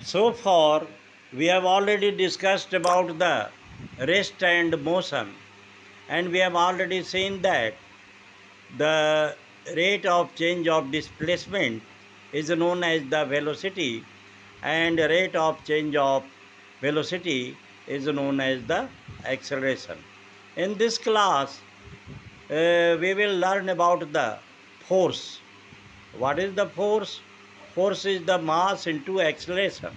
So far, we have already discussed about the rest and motion, and we have already seen that the rate of change of displacement is known as the velocity, and rate of change of velocity is known as the acceleration. In this class, we will learn about the force. What is the force? Force is the mass into acceleration.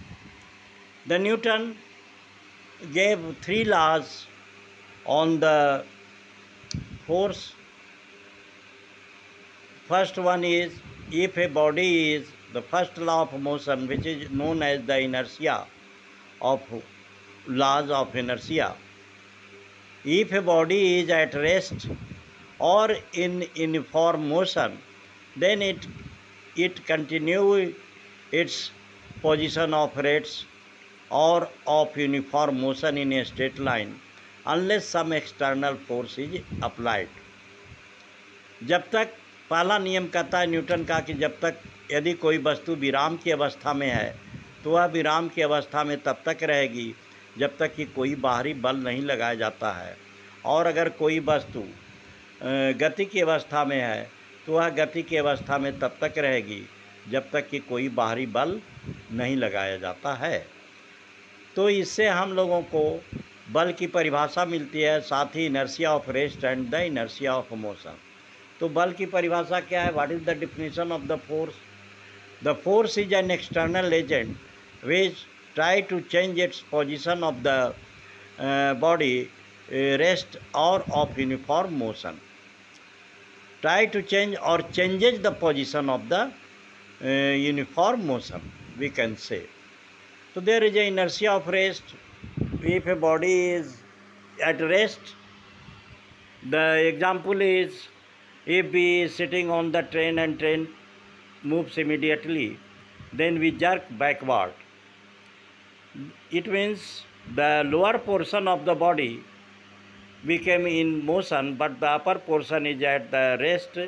The Newton gave three laws on the force. First one is, if a body is, the first law of motion, which is known as the inertia of laws of inertia. If a body is at rest or in uniform motion, then it continues its position of rest or of uniform motion in a straight line unless some external force is applied. जब तक पहला नियम कहता है Newton का कि जब तक यदि कोई वस्तु विराम की अवस्था में है तो वह विराम की अवस्था में तब तक रहेगी जब तक कि कोई बाहरी बल नहीं लगाया जाता है, और अगर कोई वस्तु गति की अवस्था में है तो वह गति की अवस्था में तब तक रहेगी जब तक कि कोई बाहरी बल नहीं लगाया जाता है। तो इससे हम लोगों को बल की परिभाषा मिलती है, साथ ही inertia of rest and the inertia of motion. तो बल की परिभाषा क्या है? What is the definition of the force? The force is an external agent which try to change its position of the body rest or of uniform motion. Try to change or changes the position of the uniform motion, we can say. So there is a inertia of rest. If a body is at rest, the example is, if we is sitting on the train and train moves immediately, then we jerk backward. It means the lower portion of the body became in motion, but the upper portion is at the rest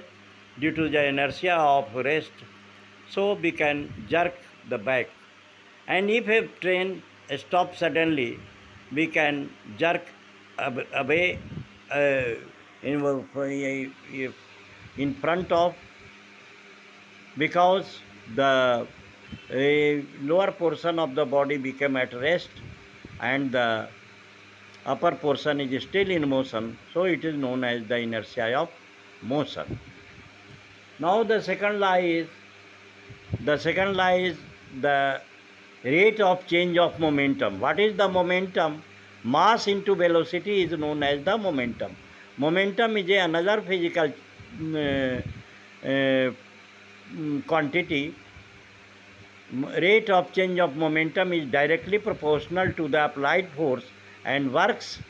due to the inertia of rest. So we can jerk the back, and if a train stops suddenly, we can jerk away in front of, because the lower portion of the body became at rest and the upper portion is still in motion, so it is known as the inertia of motion. Now the second law is the rate of change of momentum. What is the momentum? Mass into velocity is known as the momentum. Momentum is another physical quantity. Rate of change of momentum is directly proportional to the applied force and works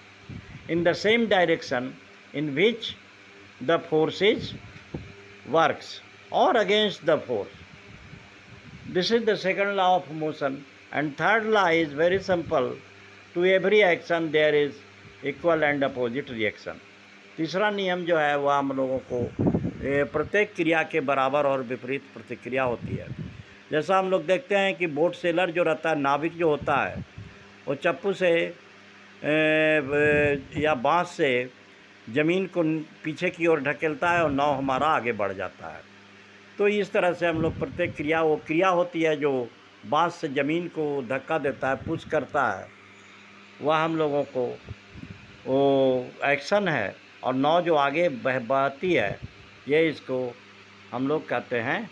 in the same direction in which the force works, or against the force. This is the second law of motion. And third law is very simple. To every action there is equal and opposite reaction. तीसरा नियम जो है वह हम लोगों को प्रत्येक क्रिया के बराबर और विपरीत प्रतिक्रिया होती है। जैसा हम लोग देखते हैं कि बोट सेलर जो रहता है, नाविक जो होता है, वो चप्पू से या बाँस से ज़मीन को पीछे की ओर ढकेलता है और नाव हमारा आगे बढ़ जाता है। तो इस तरह से हम लोग प्रत्येक क्रिया, वो क्रिया होती है जो बाँस से ज़मीन को धक्का देता है, पुश करता है, वह हम लोगों को वो एक्शन है, और नाव जो आगे बहती है, ये इसको हम लोग कहते हैं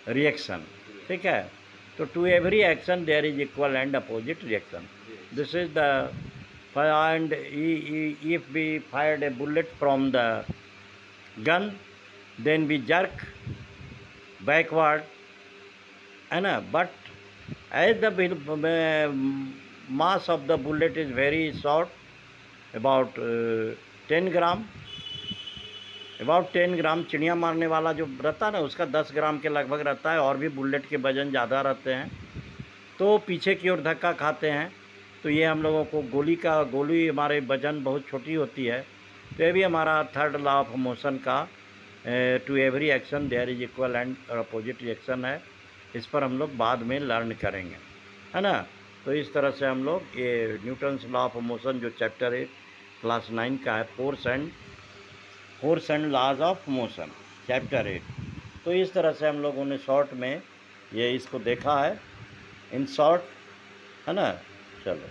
रिएक्शन। ठीक है। तो to every action there is equal and opposite reaction. This is the and if we fired a bullet from the gun, then we jerk backward, but as the mass of the bullet is very short, about 10 ग्राम, चिड़िया मारने वाला जो रहता है ना, उसका 10 ग्राम के लगभग रहता है, और भी बुलेट के वजन ज़्यादा रहते हैं, तो पीछे की ओर धक्का खाते हैं. तो ये हम लोगों को गोली हमारे वजन बहुत छोटी होती है, तो ये भी हमारा थर्ड लॉ ऑफ मोशन का to every action there is equal and opposite reaction है. इस पर हम लोग बाद में लर्न करेंगे, है ना। तो इस तरह से हम लोग ये न्यूटन्स लॉ ऑफ मोशन जो चैप्टर 8 क्लास 9 का है, force and laws of motion chapter 8, तो इस तरह से हम लोगों ने शॉर्ट में ये इसको देखा है, इन शॉर्ट, है ना। चलो।